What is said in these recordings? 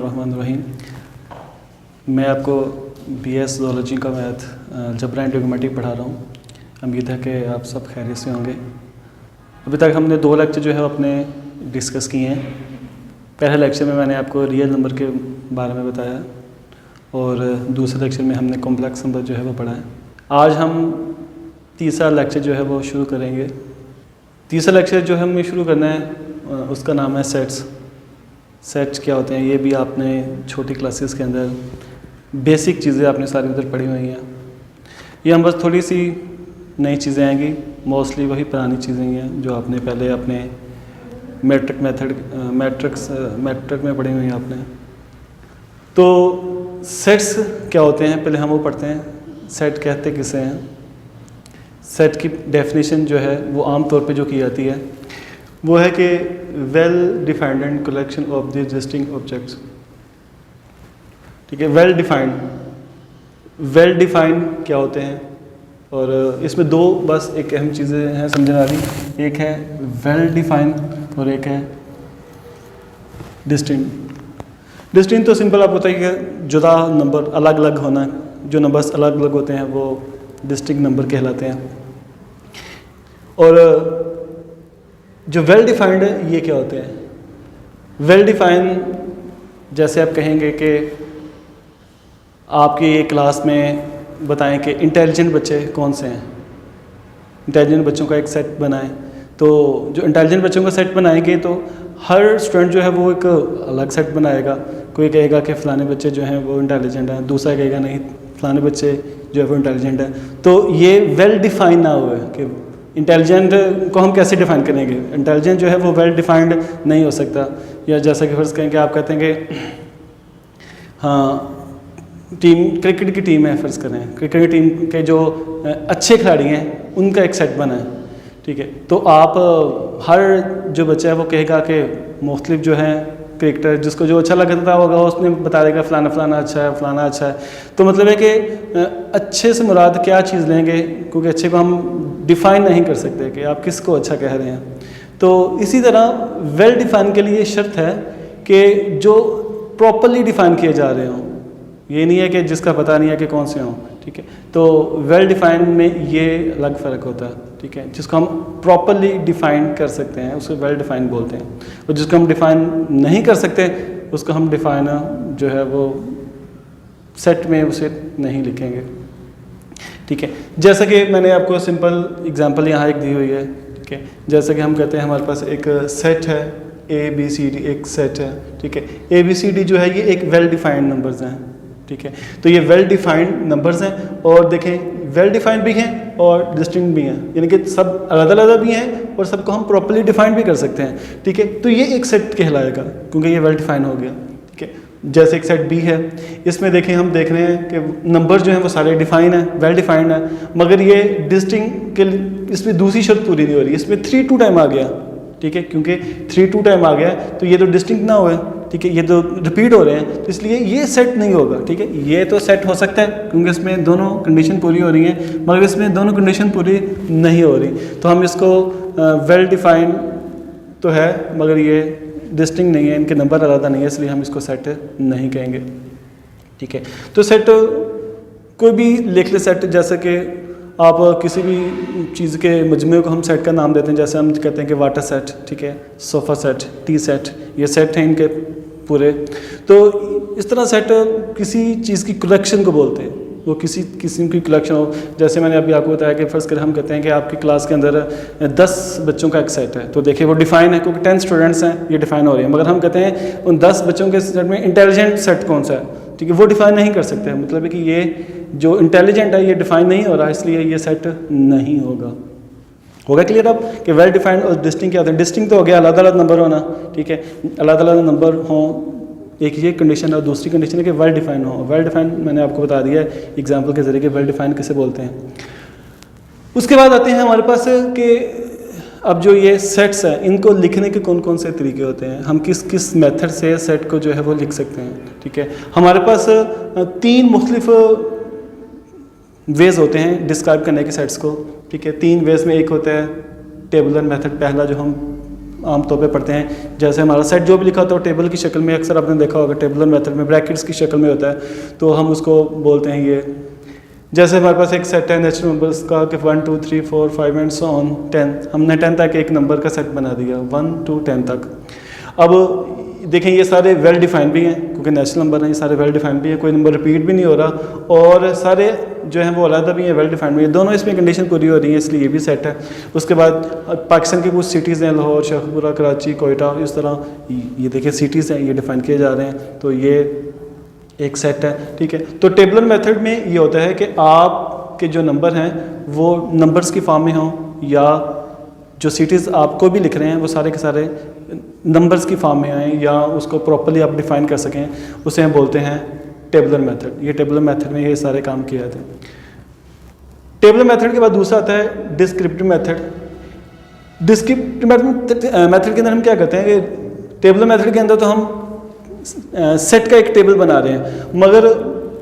बिस्मिल्लाहिर्रहमानिर्रहीम। मैं आपको BS ज़ूलॉजी का मैथ जबरा एंड ट्रिग्नोमेट्री पढ़ा रहा हूँ। उम्मीद है कि आप सब खैरियत से होंगे। अभी तक हमने 2 लेक्चर जो है अपने डिस्कस किए हैं। पहले लेक्चर में मैंने आपको रियल नंबर के बारे में बताया और दूसरे लेक्चर में हमने कॉम्प्लेक्स नंबर जो है वो पढ़ा है। आज हम तीसरा लेक्चर जो है वो शुरू करेंगे। तीसरा लेक्चर जो हमें शुरू करना है उसका नाम है सेट्स। सेट्स क्या होते हैं ये भी आपने छोटी क्लासेस के अंदर बेसिक चीज़ें आपने सारी उधर पढ़ी हुई हैं। ये हम बस थोड़ी सी नई चीज़ें आएंगी, मोस्टली वही पुरानी चीज़ें ही हैं जो आपने पहले अपने मैट्रिक में पढ़ी हुई हैं आपने। तो सेट्स क्या होते हैं पहले हम वो पढ़ते हैं। सेट कहते किसे हैं? सेट की डेफिनेशन जो है वो आम तौर पे जो की जाती है वो है कि well defined and collection of the distinct objects. ठीक है, वेल डिफाइंड क्या होते हैं? और इसमें 2 बस एक अहम चीज़ें हैं समझने वाली। एक है वेल डिफाइंड और एक है डिस्टिंक्ट। डिस्टिंक्ट तो सिंपल आपको बताइए कि जुदा नंबर, अलग अलग होना। जो नंबर्स अलग अलग होते हैं वो डिस्टिंक्ट नंबर कहलाते हैं। और जो वेल डिफाइंड है ये क्या होते हैं? वेल डिफाइंड जैसे आप कहेंगे कि आपकी एक क्लास में बताएं कि इंटेलिजेंट बच्चे कौन से हैं। इंटेलिजेंट बच्चों का एक सेट बनाएं। तो जो इंटेलिजेंट बच्चों का सेट बनाएंगे तो हर स्टूडेंट जो है वो एक अलग सेट बनाएगा। कोई कहेगा कि फ़लाने बच्चे जो हैं वो इंटेलिजेंट हैं, दूसरा कहेगा नहीं फ़लाने बच्चे जो है वो इंटेलिजेंट हैं। तो ये वेल डिफाइन ना हुआ कि इंटेलिजेंट को हम कैसे डिफ़ाइन करेंगे। इंटेलिजेंट जो है वो वेल डिफाइंड नहीं हो सकता। या जैसा कि फ़र्ज़ करें कि आप कहते हैं कि हाँ क्रिकेट की टीम है, फ़र्ज़ करें क्रिकेट की टीम के जो अच्छे खिलाड़ी हैं उनका एक सेट बना है। ठीक है, तो आप हर जो बच्चा है वो कहेगा कि मुख्तलिफ जो है क्रिकेटर जिसको जो अच्छा लगता होगा उसने बता देगा फ़लाना फ़लाना अच्छा है, फ़लाना अच्छा है। तो मतलब है कि अच्छे से मुराद क्या चीज़ लेंगे, क्योंकि अच्छे को हम डिफ़ाइन नहीं कर सकते कि आप किसको अच्छा कह रहे हैं। तो इसी तरह वेल डिफ़ाइन के लिए शर्त है कि जो प्रॉपरली डिफ़ाइन किए जा रहे हों। ये नहीं है कि जिसका पता नहीं है कि कौन से हों। ठीक है, तो वेल डिफ़ाइन में ये अलग फ़र्क होता है। ठीक है, जिसको हम प्रॉपरली डिफ़ाइन कर सकते हैं उसको वेल डिफ़ाइन बोलते हैं, और जिसको हम डिफ़ाइन नहीं कर सकते उसको हम डिफ़ाइन जो है वो सेट में उसे नहीं लिखेंगे। ठीक है, जैसा कि मैंने आपको सिंपल एग्जांपल यहाँ एक दी हुई है। ठीक है, जैसा कि हम कहते हैं हमारे पास एक सेट है ABCD, एक सेट है। ठीक है, ABCD जो है ये एक वेल डिफ़ाइंड नंबर्स हैं। ठीक है, तो ये वेल डिफाइंड नंबर्स हैं और देखें वेल डिफाइंड भी हैं और डिस्टिंक्ट भी हैं, यानी कि सब अलग अलग भी हैं और सबको हम प्रॉपर्ली डिफाइंड भी कर सकते हैं। ठीक है, तो ये एक सेट कहलाएगा क्योंकि ये वेल डिफाइंड हो गया। ठीक है, जैसे एक सेट B है, इसमें देखें हम देख रहे हैं कि नंबर जो हैं वो सारे डिफाइन है, वेल डिफाइंड है, मगर ये डिस्टिंक्ट के इसमें दूसरी शर्त पूरी नहीं हो रही। इसमें 3 2 टाइम आ गया। ठीक है, क्योंकि 3 2 टाइम आ गया तो ये तो डिस्टिंक्ट ना हुए। ठीक है, ये तो रिपीट हो रहे हैं तो इसलिए ये सेट नहीं होगा। ठीक है, ये तो सेट हो सकता है क्योंकि इसमें दोनों कंडीशन पूरी हो रही हैं, मगर इसमें दोनों कंडीशन पूरी नहीं हो रही, तो हम इसको वेल डिफाइंड तो है मगर ये डिस्टिंक्ट नहीं है, इनके नंबर अलग नहीं है, इसलिए हम इसको सेट नहीं कहेंगे। ठीक है, तो सेट कोई भी लिख ले सेट, जैसे कि आप किसी भी चीज़ के मजमूए को हम सेट का नाम देते हैं। जैसे हम कहते हैं कि वाटर सेट, ठीक है, सोफ़ा सेट, टी सेट, ये सेट हैं इनके पूरे। तो इस तरह सेट किसी चीज़ की कलेक्शन को बोलते हैं, वो किसी किस्म की कलेक्शन हो। जैसे मैंने अभी आपको बताया कि फ़र्ज़ करें हम कहते हैं कि आपकी क्लास के अंदर 10 बच्चों का एक सेट है, तो देखिए वो डिफ़ाइन है क्योंकि 10 स्टूडेंट्स हैं, ये डिफ़ाइन हो रही है। मगर हम कहते हैं उन 10 बच्चों के सेट में इंटेलिजेंट सेट कौन सा है, ठीक है, वो डिफ़ाइन नहीं कर सकते। मतलब है कि ये जो इंटेलिजेंट है ये डिफ़ाइन नहीं हो रहा, इसलिए ये सेट नहीं होगा। होगा क्लियर अब कि वेल डिफाइंड और डिस्टिंक्ट क्या होता है? डिस्टिंक्ट तो हो गया अलग अलग नंबर होना। ठीक है, अलग अलग नंबर हों, एक ये कंडीशन और दूसरी कंडीशन है कि वेल डिफाइंड हो। वेल डिफाइंड मैंने आपको बता दिया है एग्जांपल के जरिए कि वेल डिफाइंड किसे बोलते हैं। उसके बाद आते हैं हमारे पास कि अब जो ये सेट्स हैं इनको लिखने के कौन कौन से तरीके होते हैं, हम किस किस मेथड से सेट को जो है वो लिख सकते हैं। ठीक है, हमारे पास 3 मुख्तलिफ वेज होते हैं डिस्क्राइब करने के सेट्स को। ठीक है, 3 वेज में एक होता है टेबुलर मेथड, पहला जो हम आमतौर पे पढ़ते हैं। जैसे हमारा सेट जो भी लिखा होता है टेबल की शक्ल में, अक्सर आपने देखा होगा टेबुलर मेथड में ब्रैकेट्स की शक्ल में होता है, तो हम उसको बोलते हैं ये। जैसे हमारे पास एक सेट है नेचुरल नंबर्स का कि 1 2 3 4 5 एंड सो ऑन 10, हमने 10 तक एक नंबर का सेट बना दिया, 1 to 10 तक। अब देखें ये सारे वेल डिफाइंड भी हैं क्योंकि नेचुरल नंबर हैं, ये सारे वेल डिफाइंड भी हैं, कोई नंबर रिपीट भी नहीं हो रहा, और सारे जो हैं वो अलग भी हैं, वेल डिफाइंड भी हैं, दोनों इसमें कंडीशन पूरी हो रही है, इसलिए ये भी सेट है। उसके बाद पाकिस्तान की कुछ सिटीज़ हैं, लाहौर, शेखपुरा, कराची, कोयटा, इस तरह ये देखिए सिटीज़ हैं, ये डिफाइन किए जा रहे हैं, तो ये एक सेट है, ठीक है। तो टेबुलर मेथड में ये होता है कि आपके जो नंबर हैं वो नंबर्स की फॉर्म में हों, या जो सिटीज़ आपको भी लिख रहे हैं वो सारे के सारे नंबर्स की फॉर्म में आएँ, या उसको प्रॉपर्ली आप डिफ़ाइन कर सकें, उसे हम बोलते हैं टेबुलर मेथड। ये टेबुलर मेथड में ये सारे काम किए जाते हैं। टेबुलर मेथड के बाद दूसरा आता है डिस्क्रिप्टिव मेथड। डिस्क्रिप्टिव मेथड के अंदर हम क्या करते हैं कि टेबुलर मेथड के अंदर तो हम सेट का एक टेबल बना रहे हैं, मगर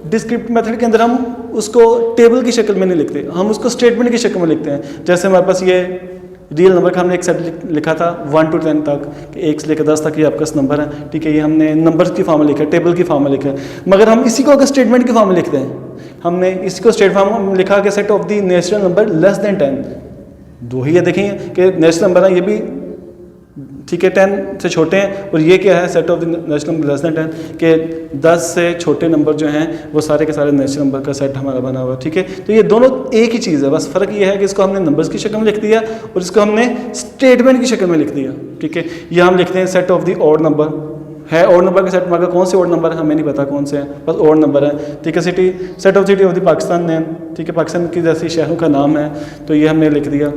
डिस्क्रिप्टिव मेथड के अंदर हम उसको टेबल की शक्ल में नहीं लिखते, हम उसको स्टेटमेंट की शक्ल में लिखते हैं। जैसे हमारे पास ये रियल नंबर का हमने एक सेट लिखा था 1 to 10 तक, कि 1 से लेकर 10 तक ये आपका नंबर है, ठीक है। ये हमने नंबर्स की फॉर्म में लिखा है, टेबल की फॉर्म में लिखा है, मगर हम इसी को अगर स्टेटमेंट की फॉर्म में लिखते हैं, हमने इसी को स्टेट फॉर्म में लिखा कि set of the natural number less than 10, दो ही ये देखेंगे कि नेचुरल नंबर है, ये भी ठीक है 10 से छोटे हैं, और ये क्या है set of the natural number less than 10, के 10 से छोटे नंबर जो हैं वो सारे के सारे नेचुरल नंबर का सेट हमारा बना हुआ है, ठीक है। तो ये दोनों एक ही चीज़ है, बस फ़र्क ये है कि इसको हमने नंबर्स की शक्ल में लिख दिया और इसको हमने स्टेटमेंट की शक्ल में लिख दिया, ठीक है। या हम लिखते हैं set of the odd number है, ऑड नंबर का सेट, मगर कौन से ऑड नंबर है हमें नहीं पता कौन से हैं, बस ऑड नंबर है, ठीक है। City set of city of the Pakistan name, ठीक है, पाकिस्तान की जैसे शहरों का नाम है, तो ये हमने लिख दिया।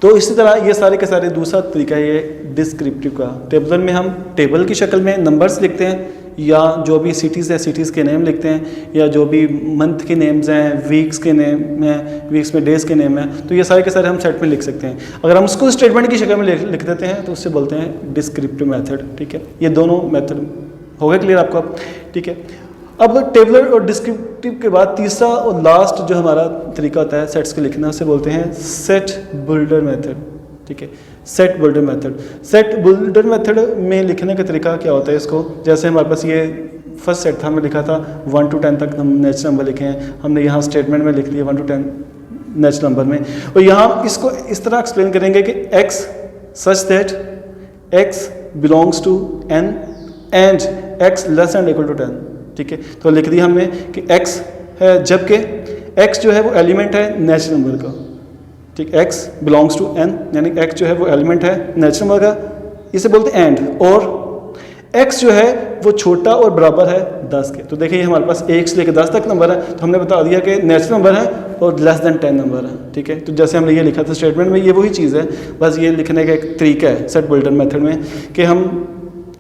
तो इसी तरह ये सारे के सारे दूसरा तरीका है ये डिस्क्रिप्टिव का। टेबल में हम टेबल की शक्ल में नंबर्स लिखते हैं, या जो भी सिटीज़ है सिटीज़ के नेम लिखते हैं, या जो भी मंथ के नेम्स हैं, वीक्स के नेम हैं, वीक्स में डेज़ के नेम हैं, तो ये सारे के सारे हम सेट में लिख सकते हैं। अगर हम उसको स्टेटमेंट की शक्ल में लिख देते हैं तो उससे बोलते हैं डिस्क्रिप्टिव मेथड, ठीक है। ये दोनों मेथड हो गए क्लियर आपको अब, ठीक है। अब टेबलर और डिस्क्रिप्टिव के बाद तीसरा और लास्ट जो हमारा तरीका होता है सेट्स को लिखना, उसे बोलते हैं सेट बिल्डर मेथड, ठीक है। Set builder method, set builder method में लिखने का तरीका क्या होता है इसको, जैसे हमारे पास ये फर्स्ट सेट था, हमने लिखा था 1 to 10 तक हम नेचुरल नंबर लिखे हैं, हमने यहाँ स्टेटमेंट में लिख लिया 1 to 10 नेचुरल नंबर में, और यहाँ इसको इस तरह एक्सप्लेन करेंगे कि x such that x belongs to n and x less and equal to 10, ठीक है। तो लिख दिया हमने कि x है, जबकि x जो है वो एलिमेंट है नेचुरल नंबर का, ठीक, x बिलोंग्स टू n, यानी x जो है वो एलिमेंट है नेचुरल नंबर का, इसे बोलते हैं एंड, और x जो है वो छोटा और बराबर है 10 के। तो देखिए हमारे पास 1 से लेकर 10 तक नंबर है, तो हमने बता दिया कि नेचुरल नंबर है और लेस देन 10 नंबर है, ठीक है। तो जैसे हमने ये लिखा था स्टेटमेंट में, ये वही चीज़ है, बस ये लिखने का एक तरीका है सेट बिल्डर मेथड में, कि हम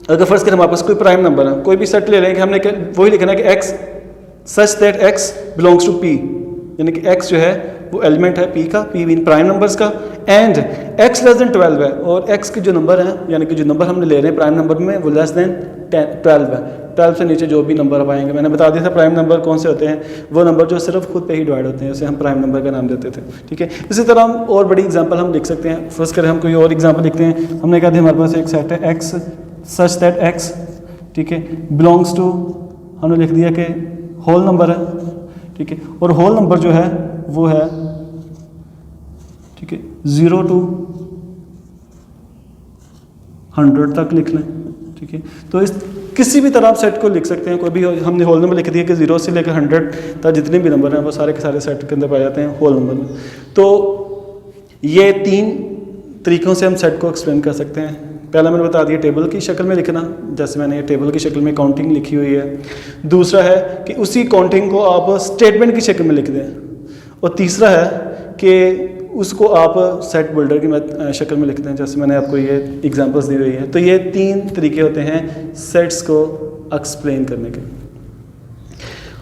अगर फर्स्ट करें हमारे पास कोई प्राइम नंबर है, कोई भी सेट ले लेंगे, हमने वही लिखना है कि x such that x belongs to p, यानी कि x जो है वो एलिमेंट है p का, p इन प्राइम नंबर्स का, एंड x लेस देन 12 है, और x के जो नंबर हैं, यानी कि जो नंबर हमने ले रहे हैं प्राइम नंबर में, वो लेस देन 12 है। 12 से नीचे जो भी नंबर अब आएंगे, मैंने बता दिया था प्राइम नंबर कौन से होते हैं, वो नंबर जो सिर्फ खुद पे ही डिवाइड होते हैं, उसे हम प्राइम नंबर का नाम देते थे, ठीक है। इसी तरह हम और बड़ी एग्जांपल हम लिख सकते हैं। फर्स्ट करें हम कोई और एग्जांपल लिखते हैं, हमने कहा था हमारे पास एक सेट है x सच दैट x, ठीक है, बिलोंग्स टू, हमने लिख दिया कि होल नंबर है, ठीक है, और होल नंबर जो है वो है, ठीक है, 0 to 100 तक लिख लें, ठीक है। तो इस किसी भी तरह आप सेट को लिख सकते हैं, कोई भी हमने होल नंबर लिख दिया कि 0 से लेकर 100 तक जितने भी नंबर हैं वो सारे के सारे सेट के अंदर पाए जाते हैं होल नंबर में। तो ये 3 तरीक़ों से हम सेट को एक्सप्लेन कर सकते हैं। पहला मैंने बता दिया टेबल की शक्ल में लिखना, जैसे मैंने ये टेबल की शक्ल में काउंटिंग लिखी हुई है। दूसरा है कि उसी काउंटिंग को आप स्टेटमेंट की शक्ल में लिख दें, और तीसरा है कि उसको आप सेट बिल्डर की शक्ल में लिखते हैं, जैसे मैंने आपको ये एग्जांपल्स दी हुई है। तो ये 3 तरीके होते हैं सेट्स को एक्सप्लेन करने के।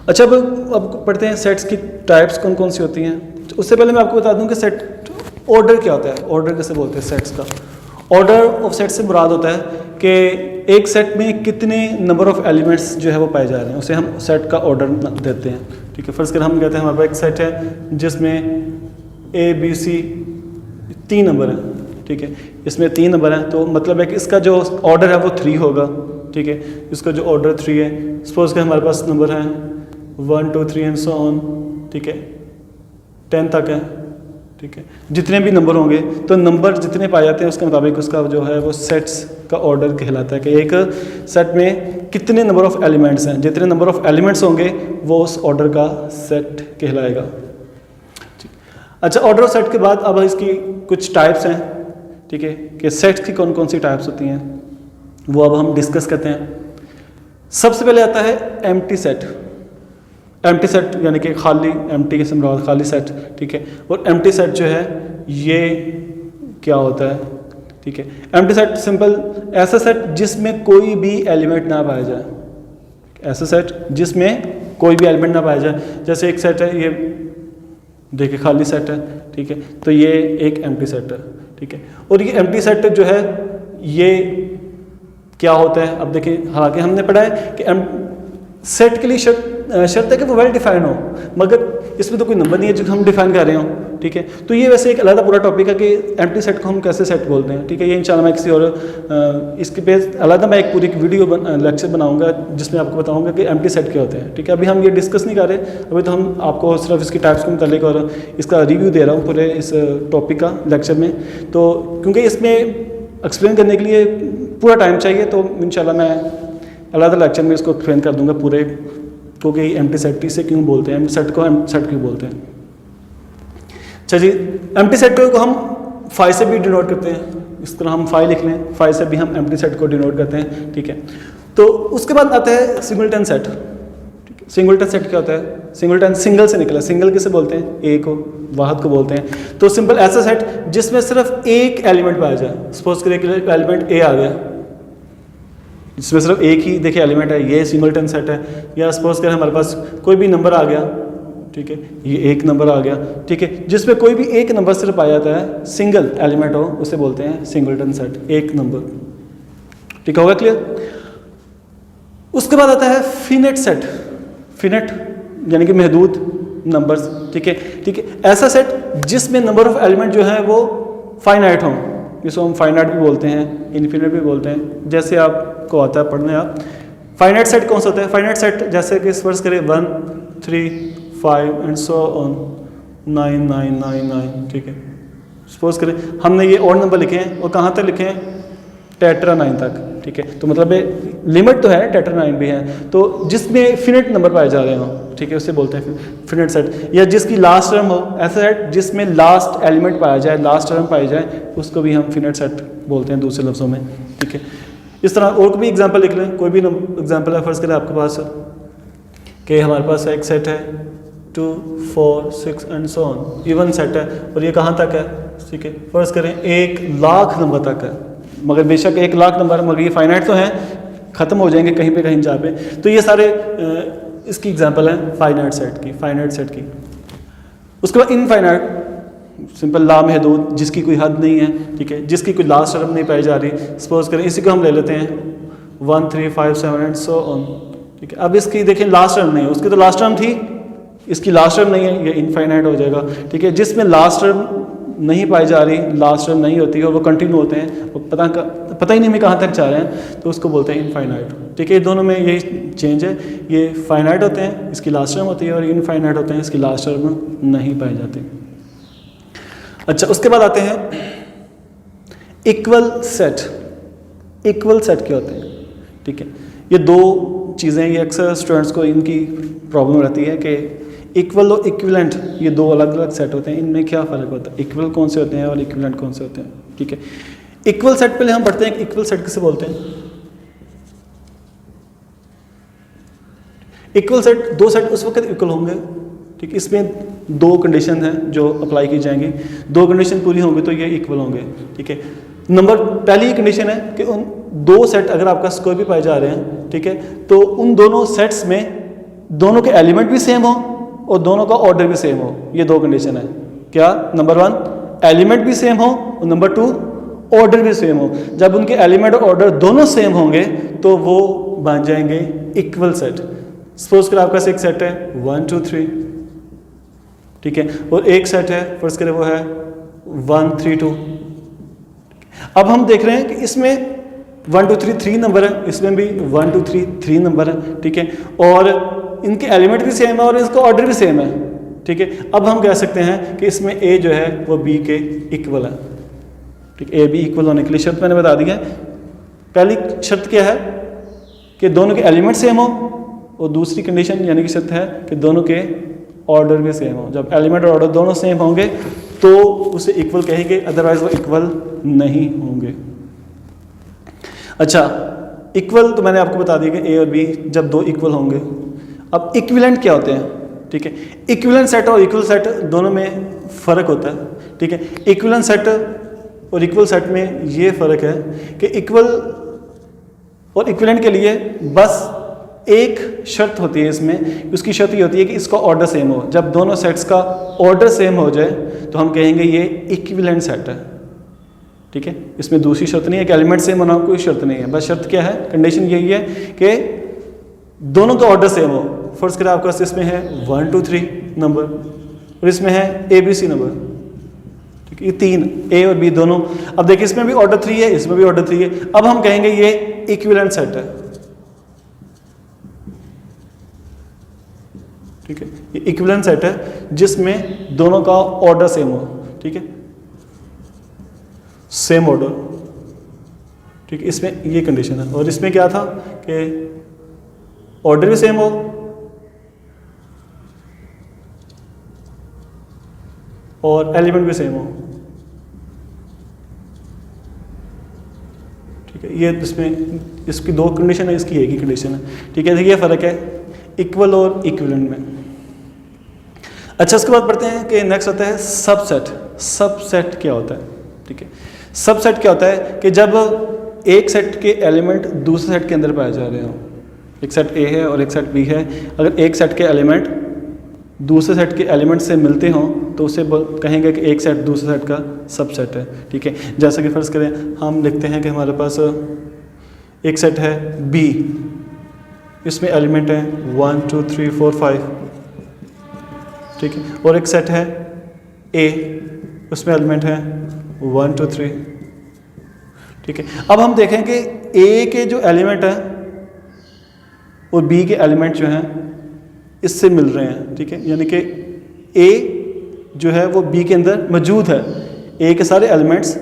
अच्छा, अब पढ़ते हैं सेट्स की टाइप्स कौन कौन सी होती हैं। उससे पहले मैं आपको बता दूं कि सेट ऑर्डर क्या होता है, ऑर्डर कैसे बोलते हैं सेट्स का। ऑर्डर ऑफ सेट से मुराद होता है कि एक सेट में कितने नंबर ऑफ एलिमेंट्स जो है वो पाए जा रहे हैं, उसे हम सेट का ऑर्डर देते हैं, ठीक है। फर्स्ट कर हम कहते हैं हमारे पास एक सेट है जिसमें A B C 3 नंबर हैं, ठीक है, इसमें 3 नंबर हैं, तो मतलब है कि इसका जो ऑर्डर है वो 3 होगा, ठीक है, इसका जो ऑर्डर 3 है, सपोज कि हमारे पास नंबर है 1 2 3 एंड सो ऑन, ठीक है, 10 तक है, ठीक है, जितने भी नंबर होंगे तो नंबर जितने पाए जाते हैं उसके मुताबिक उसका जो है वो सेट्स का ऑर्डर कहलाता है कि एक सेट में कितने नंबर ऑफ एलिमेंट्स हैं, जितने नंबर ऑफ एलिमेंट्स होंगे वो उस ऑर्डर का सेट कहलाएगा। अच्छा, ऑर्डर ऑफ सेट के बाद अब इसकी कुछ टाइप्स हैं, ठीक है, कि सेट्स की कौन कौन सी टाइप्स होती हैं वो अब हम डिस्कस करते हैं। सबसे पहले आता है एम्प्टी सेट। एम्प्टी सेट यानी कि खाली, एम्प्टी के समराल खाली सेट, ठीक है, और एम्प्टी सेट जो है ये क्या होता है, ठीक है, एम्प्टी सेट सिंपल ऐसा सेट जिसमें कोई भी एलिमेंट ना पाया जाए, ऐसा सेट जिसमें कोई भी एलिमेंट ना पाया जाए। जैसे एक सेट है, ये देखिए खाली सेट है, ठीक है, तो ये एक एम्प्टी सेट है, ठीक है, और ये एम्प्टी सेट जो है ये क्या होता है, अब देखिए, हालांकि हमने पढ़ा है कि सेट के लिए शर्त है कि वो वेल डिफाइन हो, मगर इसमें तो कोई नंबर नहीं है जो हम डिफाइन कर रहे हो, ठीक है, तो ये वैसे एक अलग पूरा टॉपिक है कि एम्प्टी सेट को हम कैसे सेट बोलते हैं, ठीक है, ये इंशाल्लाह मैं किसी और इसके पे अलग मैं एक पूरी वीडियो लेक्चर बनाऊंगा जिसमें आपको बताऊंगा कि एम्प्टी सेट क्या होते हैं, ठीक है। अभी हम ये डिस्कस नहीं कर रहे, अभी तो हम आपको सिर्फ इसकी टाइप्स के मुतालिक और इसका रिव्यू दे रहा हूँ पूरे इस टॉपिक का लेक्चर में, तो क्योंकि इसमें एक्सप्लेन करने के लिए पूरा टाइम चाहिए, तो इंशाल्लाह मैं अलग लेक्चर में इसको एक्सप्लेन कर दूंगा पूरे, क्योंकि एम्प्टी सेट इसे क्यों बोलते हैं, एम्प्टी सेट को एम्प्टी सेट क्यों बोलते हैं। अच्छा जी, एम्प्टी सेट को हम फाइ से भी डिनोट करते हैं, इस तरह हम फाइ लिख लें, फाइ से भी हम एम्प्टी सेट को डिनोट करते हैं, ठीक है। तो उसके बाद आता है सिंगलटन सेट, ठीक है। सिंगलटन सेट क्या होता है, सिंगलटन सिंगल से निकला, सिंगल किसे बोलते हैं, ए को, वाहद को बोलते हैं। तो सिंपल ऐसा सेट जिसमें सिर्फ एक एलिमेंट पाया जाए, सपोज करें कि एलिमेंट ए आ गया, जिसमें सिर्फ एक ही देखिए एलिमेंट है, ये सिंगलटन सेट है। या सपोज करें हमारे पास कोई भी नंबर आ गया, ठीक है, ये एक नंबर आ गया, ठीक है, जिसमें कोई भी एक नंबर सिर्फ आ जाता है, सिंगल एलिमेंट हो, उसे बोलते हैं सिंगलटन सेट, एक नंबर, ठीक होगा, क्लियर। उसके बाद आता है फिनेट सेट, फिनेट यानी कि महदूद नंबर्स, ठीक है, ठीक है, ऐसा सेट जिसमें नंबर ऑफ एलिमेंट जो है वो फाइनाइट हों, जिसको हम फाइनाइट भी बोलते हैं, इन्फिनिट भी बोलते हैं, जैसे आपको आता है पढ़ने आप। फाइनाइट सेट कौन सा होता है, फाइनाइट सेट जैसे कि फर्ज करें 1 3 5 एंड सो ऑन 9 9 9 9, ठीक है, सपोज करें हमने ये और नंबर लिखे हैं, और कहाँ तक लिखे हैं, टेट्रा 9 तक, ठीक है, तो मतलब लिमिट तो है, टेट्रा 9 भी है, तो जिसमें फिनिट नंबर पाए जा रहे हो, ठीक है, उसे बोलते हैं फिनिट सेट। या जिसकी लास्ट टर्म हो, ऐसा सेट जिसमें लास्ट एलिमेंट पाया जाए, लास्ट टर्म पाई जाए, उसको भी हम फिनिट सेट बोलते हैं दूसरे लफ्ज़ों में, ठीक है। इस तरह और भी एग्जांपल लिख लें, कोई भी एग्जांपल है, फर्ज करें आपके पास कि हमारे पास एक सेट है 2 4 6 and so on, even set है, और ये कहाँ तक है, ठीक है, फर्ज करें 1 लाख नंबर तक है, मगर बेशक 1 लाख नंबर, मगर ये फाइनाइट तो हैं, ख़त्म हो जाएंगे कहीं पे कहीं जहाँ पे, तो ये सारे इसकी एग्जांपल है फाइनाइट सेट की, फाइनाइट सेट की। उसके बाद इनफाइनाइट, सिंपल लामहदूद, जिसकी कोई हद नहीं है, ठीक है, जिसकी कोई लास्ट टर्म नहीं पाई जा रही, सपोज करें इसी को हम ले लेते हैं 1 3 5 7 एंड सो ऑन, ठीक है। अब इसकी देखें लास्ट टर्म नहीं है, उसकी तो लास्ट टर्म थी, इसकी लास्ट टर्म नहीं है, ये इनफाइनाइट हो जाएगा, ठीक है। जिसमें लास्ट टर्म नहीं पाई जा रही, लास्ट टर्म नहीं होती है, और वो कंटिन्यू होते हैं, वो पता ही नहीं हमें कहाँ तक जा रहे हैं, तो उसको बोलते हैं इनफाइनाइट, ठीक है। दोनों में यही चेंज है, ये फाइनाइट होते हैं, इसकी लास्ट टर्म होती है, और इनफाइनाइट होते हैं, इसकी लास्ट टर्म नहीं पाई जाती। अच्छा, उसके बाद आते हैं इक्वल सेट। इक्वल सेट क्या होते हैं, ठीक है, ये दो चीज़ें, ये अक्सर स्टूडेंट्स को इनकी प्रॉब्लम रहती है कि इक्वल और इक्विवेलेंट ये दो अलग अलग सेट होते हैं, इनमें क्या फ़र्क होता है, इक्वल कौन से होते हैं और इक्विवेलेंट कौन से होते हैं, ठीक है। इक्वल सेट पहले हम पढ़ते हैं कि इक्वल सेट किसे बोलते हैं। इक्वल सेट, दो सेट उस वक्त इक्वल होंगे, ठीक, इसमें दो कंडीशन हैं जो अप्लाई की जाएंगी, दो कंडीशन पूरी होंगी तो ये इक्वल होंगे, ठीक है। नंबर पहली कंडीशन है कि उन दो सेट अगर आपका कोई भी पाए जा रहे हैं, ठीक है, तो उन दोनों सेट्स में दोनों के एलिमेंट भी सेम हो और दोनों का ऑर्डर भी सेम हो, ये दो कंडीशन है। क्या, नंबर 1 एलिमेंट भी सेम हो, और नंबर 2 ऑर्डर भी सेम हो। जब उनके एलिमेंट और ऑर्डर दोनों सेम होंगे तो वो बन जाएंगे इक्वल सेट। सपोज करें आपका एक सेट है 1 2 3, ठीक है, और एक सेट है फर्स्ट करें वो है 1 3 2, अब हम देख रहे हैं कि इसमें 1 2 3 3 नंबर है, इसमें भी 1 2 3 3 नंबर है, ठीक है, और इनके एलिमेंट भी सेम है और इसका ऑर्डर भी सेम है, ठीक है। अब हम कह सकते हैं कि इसमें ए जो है वो बी के इक्वल है, ठीक है। ए बी इक्वल होने के लिए शर्त मैंने बता दी है। पहली शर्त क्या है कि दोनों के एलिमेंट सेम हो, और दूसरी कंडीशन यानी कि शर्त है कि दोनों के ऑर्डर भी सेम हो। जब एलिमेंट और ऑर्डर दोनों सेम होंगे तो उसे इक्वल कहेंगे, अदरवाइज वो इक्वल नहीं होंगे। अच्छा, इक्वल तो मैंने आपको बता दिया कि ए और बी जब दो इक्वल होंगे। अब इक्विवेलेंट क्या होते हैं, ठीक है। इक्विवेलेंट सेट और इक्वल सेट दोनों में फ़र्क होता है, ठीक है। इक्विवेलेंट सेट और इक्वल सेट में ये फ़र्क है कि इक्वल और इक्विवेलेंट के लिए बस एक शर्त होती है इसमें, उसकी शर्त ये होती है कि इसका ऑर्डर सेम हो। जब दोनों सेट्स का ऑर्डर सेम हो जाए तो हम कहेंगे ये इक्विवेलेंट सेट है, ठीक है। इसमें दूसरी शर्त नहीं है कि एलिमेंट सेम होना, कोई शर्त नहीं है। बस शर्त क्या है, कंडीशन यही है कि दोनों का ऑर्डर सेम हो। फर्स्ट करें आपके पास इसमें है 1 2 3 नंबर और इसमें है ABC नंबर, ठीक है। ये तीन ए और बी दोनों, अब देखिए इसमें भी ऑर्डर 3 है, इसमें भी ऑर्डर 3 है। अब हम कहेंगे ये इक्विवेलेंट सेट है, ठीक है। ये इक्विवेलेंट सेट है जिसमें दोनों का ऑर्डर सेम हो, ठीक है, सेम ऑर्डर, ठीक है। इसमें ये कंडीशन है। और इसमें क्या था कि ऑर्डर भी सेम हो और एलिमेंट भी सेम हो, ठीक है। ये इसमें इसकी दो कंडीशन है, इसकी एक ही कंडीशन है, ठीक है। देखिए ये फ़र्क है इक्वल और इक्विवेलेंट में। अच्छा, उसके बाद पढ़ते हैं कि नेक्स्ट होता है सबसेट। सबसेट क्या होता है, ठीक है। सबसेट क्या होता है कि जब एक सेट के एलिमेंट दूसरे सेट के अंदर पाए जा रहे हो, एक सेट ए है और एक सेट बी है, अगर एक सेट के एलिमेंट दूसरे सेट के एलिमेंट से मिलते हों तो उसे कहेंगे कि एक सेट दूसरे सेट का सबसेट है, ठीक है। जैसा कि फर्ज करें हम लिखते हैं कि हमारे पास एक सेट है बी, इसमें एलिमेंट है 1 2 3 4 5, ठीक है, और एक सेट है ए, उसमें एलिमेंट है 1 2 3, ठीक है। अब हम देखें कि ए के जो एलिमेंट हैं और बी के एलिमेंट जो हैं इससे मिल रहे हैं, ठीक है। यानी कि ए जो है वो बी के अंदर मौजूद है, ए के सारे एलिमेंट्स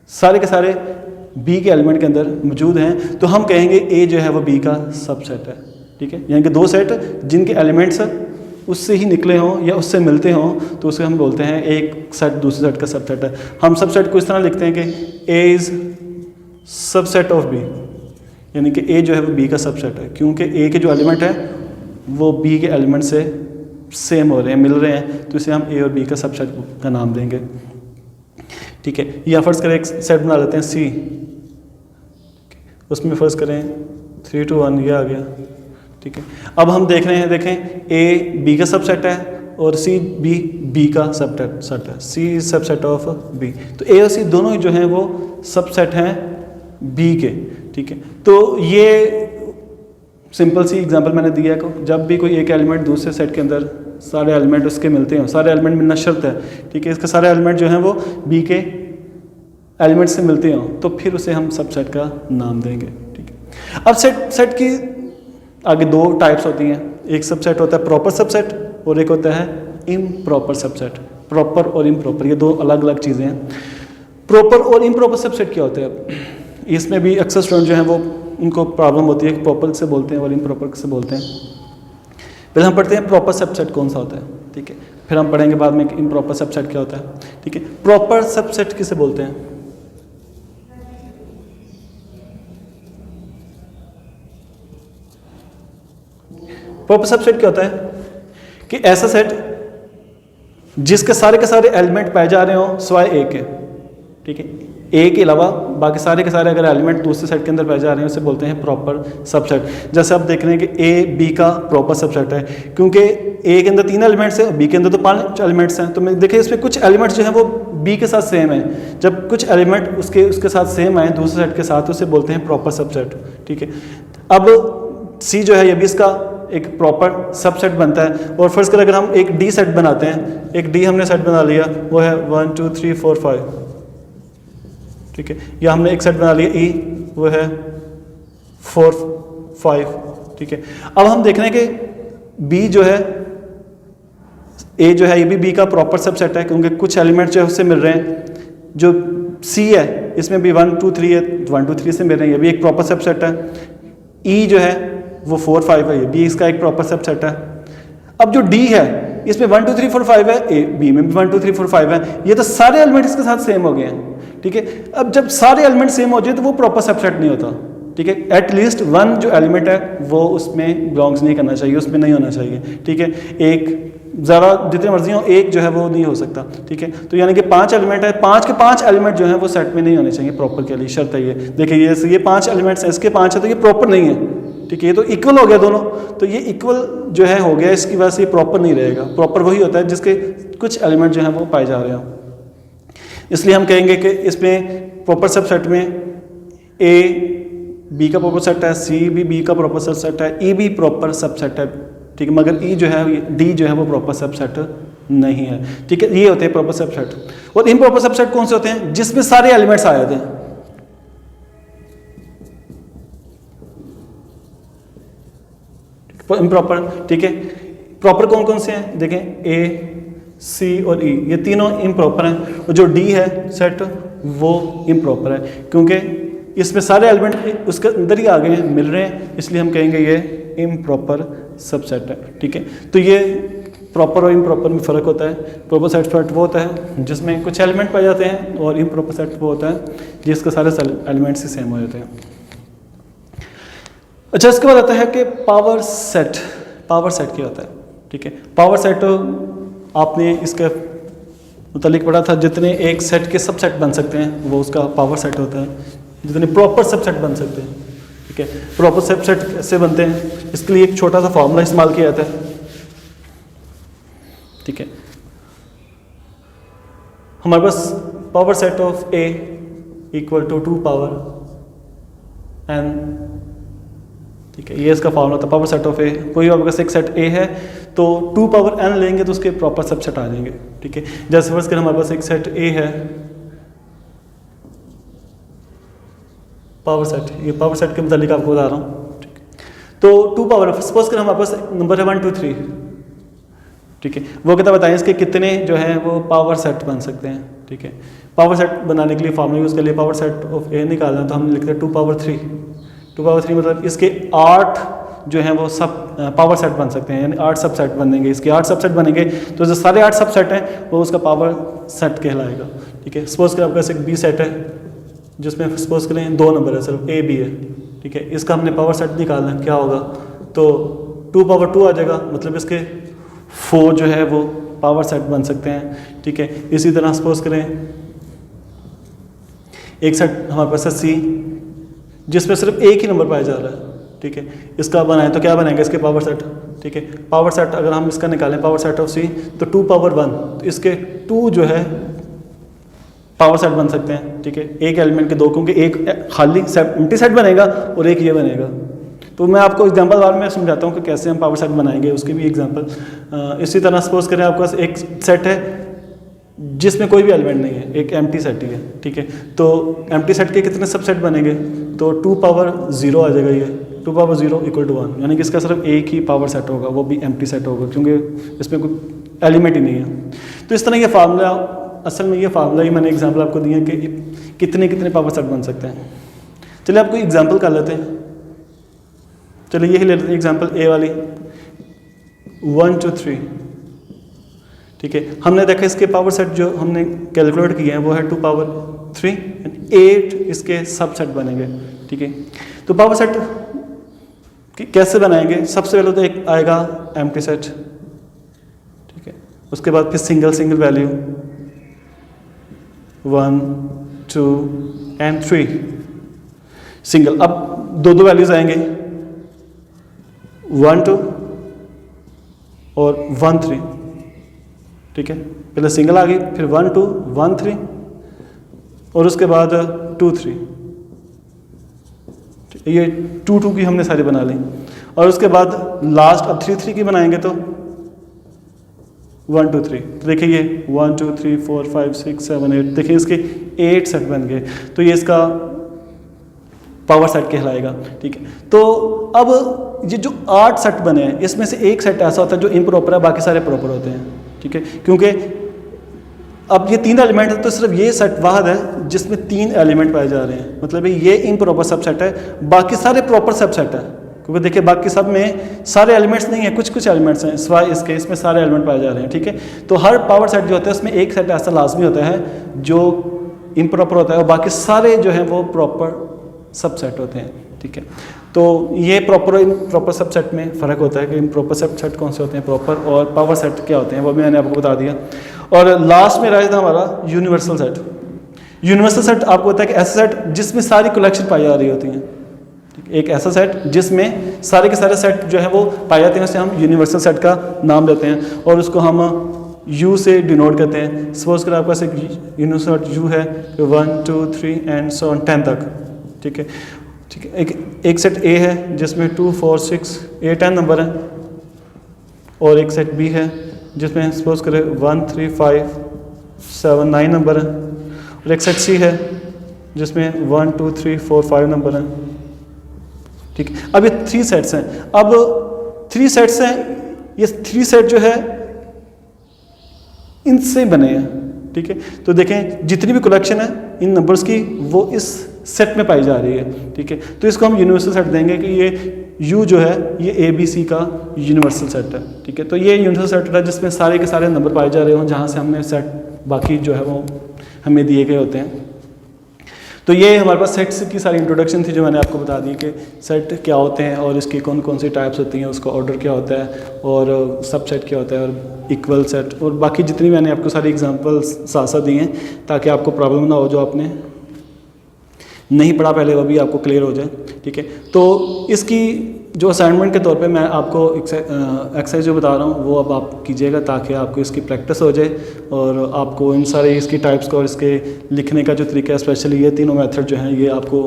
सारे के सारे बी के एलिमेंट के अंदर मौजूद हैं, तो हम कहेंगे ए जो है वो बी का सबसेट है, ठीक है। यानी कि दो सेट जिनके एलिमेंट्स उससे ही निकले हों या उससे मिलते हों तो उसे हम बोलते हैं एक सेट दूसरे सेट का सबसेट है। हम सबसेट को इस तरह लिखते हैं कि A is subset of B, यानी कि ए जो है वो बी का सबसेट है, क्योंकि ए के जो एलिमेंट है वो बी के एलिमेंट से सेम हो रहे हैं, मिल रहे हैं, तो इसे हम ए और बी का सबसेट का नाम देंगे, ठीक है। या फर्ज करें एक सेट बना लेते हैं सी, उसमें फर्ज करें 3 2 1 ये आ गया, ठीक है। अब हम देख रहे हैं, देखें ए बी का सबसेट है और सी बी का सबसेट है, सी इज सबसेट ऑफ बी, तो ए और सी दोनों जो हैं वो सबसेट हैं बी के, ठीक है। तो ये सिंपल सी एग्जांपल मैंने दिया है, जब भी कोई एक एलिमेंट दूसरे सेट के अंदर सारे एलिमेंट उसके मिलते हैं, सारे एलिमेंट मिलना शर्त है, ठीक है, इसके सारे एलिमेंट जो हैं वो बी के एलिमेंट से मिलते हों तो फिर उसे हम सबसेट का नाम देंगे, ठीक है। अब सेट की आगे दो टाइप्स होती हैं, एक सबसेट होता है प्रॉपर सबसेट और एक होता है इम्प्रॉपर सबसेट। प्रॉपर और इम्प्रॉपर ये दो अलग अलग चीज़ें हैं। प्रॉपर और इम्प्रॉपर सबसेट क्या होते हैं, अब इसमें भी अक्सर स्टूडेंट जो हैं वो उनको प्रॉब्लम होती है कि प्रॉपर से बोलते हैं और इम्प्रॉपर से बोलते हैं। पहले हम पढ़ते हैं प्रॉपर सबसेट कौन सा होता है, ठीक है, फिर हम पढ़ेंगे बाद में कि इम्प्रॉपर सबसेट क्या होता है, ठीक है। प्रॉपर सबसेट किसे बोलते हैं, प्रॉपर सबसेट क्या होता है कि ऐसा सेट जिसके सारे के सारे एलिमेंट पाए जा रहे हो सिवाय ए के, ठीक है, ए के अलावा बाकी सारे के सारे अगर एलिमेंट दूसरे सेट के अंदर पाए जा रहे हैं उसे बोलते हैं प्रॉपर सबसेट। जैसे आप देख रहे हैं कि ए बी का प्रॉपर सबसेट है क्योंकि ए के अंदर 3 एलिमेंट्स हैं और बी के अंदर तो 5 एलिमेंट्स हैं, तो मैं देखिए इसमें कुछ एलिमेंट्स जो हैं वो बी के साथ सेम है, जब कुछ एलिमेंट उसके साथ सेम आए दूसरे सेट के साथ उसे बोलते हैं प्रॉपर सबसेट, ठीक है। अब सी जो है ये भी इसका एक प्रॉपर सबसेट बनता है। और फर्स्ट कर अगर हम एक डी सेट बनाते हैं, एक डी हमने सेट बना लिया, वो है 1 2 3 4 5, ठीक है, या हमने एक सेट बना लिया ई, वो है 4 5, ठीक है। अब हम देख रहे हैं कि बी जो है, ए जो है ये भी बी का प्रॉपर सबसेट है, क्योंकि कुछ एलिमेंट जो है उससे मिल रहे हैं। जो सी है इसमें भी 1 2 3 है, 1 2 3 से मिल रहे हैं, ये भी एक प्रॉपर सबसेट है। ई जो है वो 4 5 है, ये भी इसका एक प्रॉपर सबसेट है। अब जो डी है इसमें 1 2 3 4 5 है, ए बी में भी 1 2 3 4 5 है, ये तो सारे एलिमेंट इसके साथ सेम हो गए हैं, ठीक है। अब जब सारे एलिमेंट सेम हो जाए तो वो प्रॉपर सबसेट नहीं होता, ठीक है। एटलीस्ट वन जो एलिमेंट है वो उसमें बिलोंग्स नहीं करना चाहिए, उसमें नहीं होना चाहिए, ठीक है। एक ज़्यादा जितने मर्जी हो, एक जो है वो नहीं हो सकता, ठीक है। तो यानी कि 5 एलिमेंट है, 5 के 5 एलिमेंट जो है वो सेट में नहीं होने चाहिए प्रॉपर के लिए, शर्त है ये। देखिए ये 5 एलिमेंट्स हैं, इसके 5 है तो ये प्रॉपर नहीं है, ठीक है। ये तो इक्वल हो गया दोनों, तो ये इक्वल जो है हो गया, इसकी वजह से ये प्रॉपर नहीं रहेगा। प्रॉपर वही होता है जिसके कुछ एलिमेंट जो हैं वो पाए जा रहे हैं। इसलिए हम कहेंगे कि इसमें प्रॉपर सबसेट में ए बी का प्रॉपर सेट है, सी भी बी का प्रॉपर सबसेट है, ई भी प्रॉपर सबसेट है, ठीक है। मगर ई जो है, डी जो है वो प्रॉपर सबसेट नहीं है, ठीक है। ये होते हैं प्रॉपर सबसेट। और इम्प्रॉपर सबसेट कौन से होते हैं? जिसमें सारे एलिमेंट्स आए थे, इम्प्रॉपर, ठीक है। प्रॉपर कौन कौन से हैं? देखें, ए सी और ई, ये तीनों इम्प्रॉपर हैं। और जो डी है सेट वो इम्प्रॉपर है, क्योंकि इसमें सारे एलिमेंट उसके अंदर ही आ गए हैं, मिल रहे हैं, इसलिए हम कहेंगे ये इम्प्रॉपर सबसेट है, ठीक है। तो ये प्रॉपर और इम्प्रॉपर में फ़र्क होता है। प्रॉपर सेट वो होता है जिसमें कुछ एलिमेंट पाए जाते हैं, और इम्प्रॉपर सेट वो होता है जिसके सारे एलिमेंट्स ही सेम हो जाते हैं। अच्छा, इसके बाद आता है कि पावर सेट। पावर सेट क्या होता है, ठीक है। पावर सेट आपने इसके मुतालिक पढ़ा था, जितने एक सेट के सब सेट बन सकते हैं वो उसका पावर सेट होता है, जितने प्रॉपर सबसेट बन सकते हैं, ठीक है। प्रॉपर सबसेट कैसे बनते हैं, इसके लिए एक छोटा सा फॉर्मूला इस्तेमाल किया जाता है, ठीक है। हमारे पास power set of A equal to 2 power n, ठीक है। ये इसका फॉर्मूला था, पावर सेट ऑफ ए। कोई आपके पास एक सेट ए है तो 2 पावर n लेंगे तो उसके प्रॉपर सबसेट आ जाएंगे, ठीक है। जैसे फर्स्ट कर हमारे पास एक सेट ए है, पावर सेट, ये पावर सेट के मुतालिक आपको बता रहा हूँ, ठीक है। तो 2 पावर, सपोज कर हमारे पास नंबर है 1 2 3, ठीक है। वो कहता बताएं इसके कितने जो है वो पावर सेट बन सकते हैं, ठीक है। पावर सेट बनाने के लिए फॉर्मूला यूज़ कर लिए, पावर सेट ऑफ ए निकालना है तो हम लिखते हैं 2 पावर 3। 2 पावर 3 मतलब इसके 8 जो हैं वो सब पावर सेट बन सकते हैं, यानी 8 सब सेट बनेंगे, इसके 8 सब सेट बनेंगे, तो जो सारे 8 सब सेट हैं वो उसका पावर सेट कहलाएगा, ठीक है। सपोज कर आपके पास एक बी सेट है जिसमें सपोज करें 2 नंबर है, सिर्फ ए बी है, ठीक है। इसका हमने पावर सेट निकालना है, क्या होगा, तो 2 पावर 2 आ जाएगा, मतलब इसके 4 जो है वो पावर सेट बन सकते हैं, ठीक है। इसी तरह सपोज करें एक सेट हमारे पास है सी, जिसमें सिर्फ एक ही नंबर पाया जा रहा है, ठीक है। इसका बनाए तो क्या बनेगा, इसके पावर सेट, ठीक है। पावर सेट अगर हम इसका निकालें, पावर सेट ऑफ सी, तो 2 पावर 1, तो इसके 2 जो है पावर सेट बन सकते हैं, ठीक है। एक एलिमेंट के 2, क्योंकि एक खाली एम्प्टी सेट बनेगा और एक ये बनेगा। तो मैं आपको एग्जांपल बार में समझाता हूँ कि कैसे हम पावर सेट बनाएंगे, उसकी भी एग्जांपल। इसी तरह सपोज करें आपके पास एक सेट है जिसमें कोई भी एलिमेंट नहीं है, एक एम्प्टी सेट ही है, ठीक है। तो एम्प्टी सेट के कितने सबसेट बनेंगे, तो 2 पावर 0 आ जाएगा, ये 2 पावर 0 इक्वल टू 1, यानी कि इसका सिर्फ एक ही पावर सेट होगा, वो भी एम्प्टी सेट होगा, क्योंकि इसमें कोई एलिमेंट ही नहीं है। तो इस तरह ये फार्मूला, असल में ये फार्मूला ही मैंने एग्जांपल आपको दिया कि कितने कितने पावर सेट बन सकते हैं। चलिए आपको एग्जांपल कर लेते हैं, चलिए यही ले लेते हैं एग्जांपल ए वाली, 1 2 3, ठीक है। हमने देखा इसके पावर सेट जो हमने कैलकुलेट किए हैं वो है 2 पावर 3, 8 इसके सबसेट बनेंगे, ठीक है। तो पावर सेट कैसे बनाएंगे, सबसे पहले तो एक आएगा एम्प्टी सेट, ठीक है। उसके बाद फिर single single value 1 2 and 3 single. अब 2 वैल्यूज आएंगे, 1 2 और 1 3, ठीक है। पहले सिंगल आ गई, फिर 1 2 1 3 और उसके बाद 2 3, ये 2 2 की हमने सारी बना ली। और उसके बाद लास्ट अब 3 3 की बनाएंगे तो 1 2 3, तो देखिए ये 1 2 3 4 5 6 7 8, देखिए इसके 8 सेट बन गए, तो ये इसका पावर सेट कहलाएगा। ठीक है, तो अब ये जो 8 सेट बने हैं इसमें से एक सेट ऐसा होता है जो इम्प्रॉपर है, बाकी सारे प्रॉपर होते हैं। ठीक है, क्योंकि अब ये 3 एलिमेंट है तो सिर्फ ये सेट वाहद है जिसमें 3 एलिमेंट पाए जा रहे हैं, मतलब ये इम्प्रॉपर सबसेट है, बाकी सारे प्रॉपर सबसेट है। क्योंकि देखिए बाकी सब में सारे एलिमेंट्स नहीं है, कुछ कुछ एलिमेंट्स हैं, सिवाय इसके इसमें सारे एलिमेंट पाए जा रहे हैं। ठीक है, तो हर पावर सेट जो होता है उसमें एक सेट ऐसा लाजमी होता है जो इम्प्रॉपर होता है और बाकी सारे जो हैं वो प्रॉपर सबसेट होते हैं। ठीक है, तो ये प्रॉपर सबसेट में फ़र्क होता है कि इम्प्रॉपर सबसेट कौन से होते हैं, प्रॉपर और पावर सेट क्या होते हैं, वो भी मैंने आपको बता दिया। और लास्ट में रहा था हमारा यूनिवर्सल सेट। यूनिवर्सल सेट आपको होता है कि ऐसा सेट जिसमें सारी कलेक्शन पाई जा रही होती हैं। एक ऐसा सेट जिसमें सारे के सारे सेट जो है वो पाए जाते हैं, उसे हम यूनिवर्सल सेट का नाम देते हैं और उसको हम U से डिनोट करते हैं। सपोज कर आपके पास एक यूनिवर्सल सेट U है 1 2 3 एंड सो ऑन 10 तक। ठीक है, ठीक है, एक सेट A है जिसमें 2 4 6 8 10 नंबर है, और एक सेट B है जिसमें सपोज करें 1 3 5 7 9 नंबर है, और एक सेट C है जिसमें 1 2 3 4 5 नंबर है। ठीक है, अब ये 3 सेट्स हैं। अब 3 सेट्स हैं, ये 3 सेट जो है इनसे बने हैं। ठीक है, तो देखें जितनी भी कलेक्शन है इन नंबर्स की वो इस सेट में पाई जा रही है। ठीक है, तो इसको हम यूनिवर्सल सेट देंगे कि ये U जो है ये ABC का यूनिवर्सल सेट है। ठीक है, तो ये यूनिवर्सल सेट है जिसमें सारे के सारे नंबर पाए जा रहे हों, जहाँ से हमने सेट बाकी जो है वो हमें दिए गए होते हैं। तो ये हमारे पास सेट्स की सारी इंट्रोडक्शन थी जो मैंने आपको बता दी कि सेट क्या होते हैं और इसकी कौन कौन सी टाइप्स होती हैं, उसका ऑर्डर क्या होता है और सब सेट क्या होता है और इक्वल सेट और बाकी जितनी मैंने आपको सारी एग्जांपल्स साथ साथ दी हैं ताकि आपको प्रॉब्लम ना हो, जो आपने नहीं पढ़ा पहले वो भी आपको क्लियर हो जाए। ठीक है, तो इसकी जो असाइनमेंट के तौर पे मैं आपको एक्सरसाइज जो बता रहा हूँ वो अब आप कीजिएगा ताकि आपको इसकी प्रैक्टिस हो जाए और आपको इन सारे इसकी टाइप्स का और इसके लिखने का जो तरीका है, स्पेशली ये तीनों मेथड जो हैं ये आपको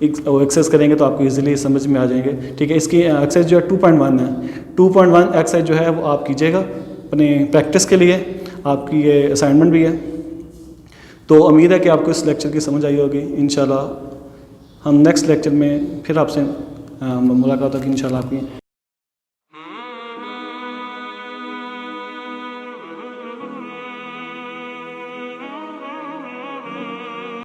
एक्सरसाइज करेंगे तो आपको इजीली समझ में आ जाएंगे। ठीक है, इसकी एक्सरसाइज जो है 2.1 है, 2.1 एक्सरसाइज जो है वो आप कीजिएगा अपने प्रैक्टिस के लिए, आपकी ये असाइनमेंट भी है। तो उम्मीद है कि आपको इस लेक्चर की समझ आई होगी। इंशाल्लाह हम नेक्स्ट लेक्चर में फिर आपसे मुलाकात होगी इंशाल्लाह आपकी।